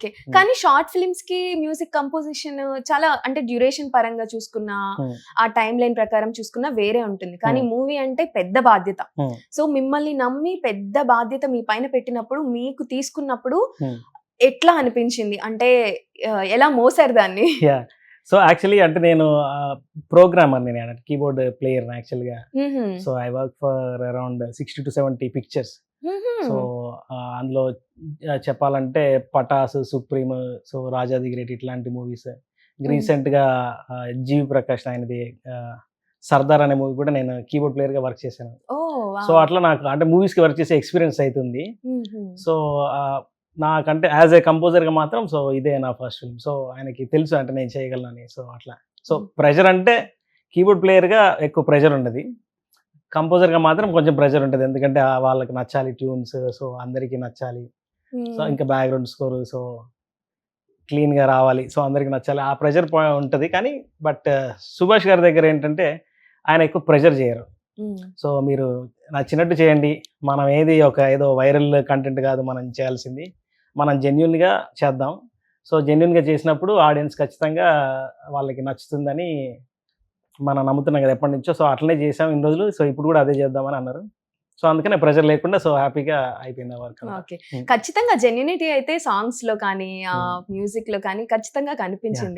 Okay. కానీ short films కి music composition చాలా అంటే డ్యూరేషన్ పరంగా చూసుకున్నా, ఆ టైమ్ లైన్ ప్రకారం చూసుకున్నా వేరే ఉంటుంది. కానీ మూవీ అంటే పెద్ద బాధ్యత. సో మిమ్మల్ని నమ్మి పెద్ద బాధ్యత మీ పైన పెట్టినప్పుడు మీకు తీసుకున్నప్పుడు ఎట్లా అనిపించింది? అంటే ఎలా మోసారు దాన్ని? సో యాక్చువల్లీ అంటే నేను ప్రోగ్రామర్, నేను కీబోర్డ్ ప్లేయర్ యాక్చువల్గా. So I work for around 60 to 70 pictures. So అందులో చెప్పాలంటే పటాస్, సుప్రీం, సో రాజా ది గ్రేట్ ఇట్లాంటి మూవీస్. రీసెంట్గా జీవి ప్రకాష్ ఆయనది సర్దార్ అనే మూవీ కూడా నేను కీబోర్డ్ ప్లేయర్గా వర్క్ చేశాను. సో అట్లా నాకు అంటే మూవీస్కి వర్క్ చేసే ఎక్స్పీరియన్స్ అవుతుంది. సో నాకంటే యాజ్ ఏ కంపోజర్గా మాత్రం సో ఇదే నా ఫస్ట్ ఫిల్మ్. సో ఆయనకి తెలుసు అంటే నేను చేయగలనని. సో అట్లా. సో ప్రెషర్ అంటే కీబోర్డ్ ప్లేయర్గా ఎక్కువ ప్రెషర్ ఉండదు, కంపోజర్గా మాత్రం కొంచెం ప్రెషర్ ఉంటుంది. ఎందుకంటే వాళ్ళకి నచ్చాలి ట్యూన్స్, సో అందరికీ నచ్చాలి. సో ఇంకా బ్యాక్గ్రౌండ్ స్కోర్ సో క్లీన్గా రావాలి, సో అందరికి నచ్చాలి, ఆ ప్రెషర్ ఉంటుంది. కానీ బట్ సుభాష్ గారి దగ్గర ఏంటంటే ఆయన ఎక్కువ ప్రెషర్ చేయరు. సో మీరు నచ్చినట్టు చేయండి, మనం ఏదో వైరల్ కంటెంట్ కాదు మనం చేయాల్సింది, మనం జెన్యున్గా చేద్దాం. సో జెన్యున్గా చేసినప్పుడు ఆడియన్స్ ఖచ్చితంగా వాళ్ళకి నచ్చుతుందని మనం నమ్ముతున్నాం కదా ఎప్పటి నుంచో. సో అట్లనే చేసాం ఇన్ని రోజులు, సో ఇప్పుడు కూడా అదే చేద్దామని అన్నారు. సో అందుకనే ప్రెషర్ లేకుండా సో హ్యాపీగా అయిపోయింది వర్క్. ఓకే, ఖచ్చితంగా జెన్యునిటీ అయితే సాంగ్స్ లో కానీ మ్యూజిక్ లో కానీ ఖచ్చితంగా కనిపించింది.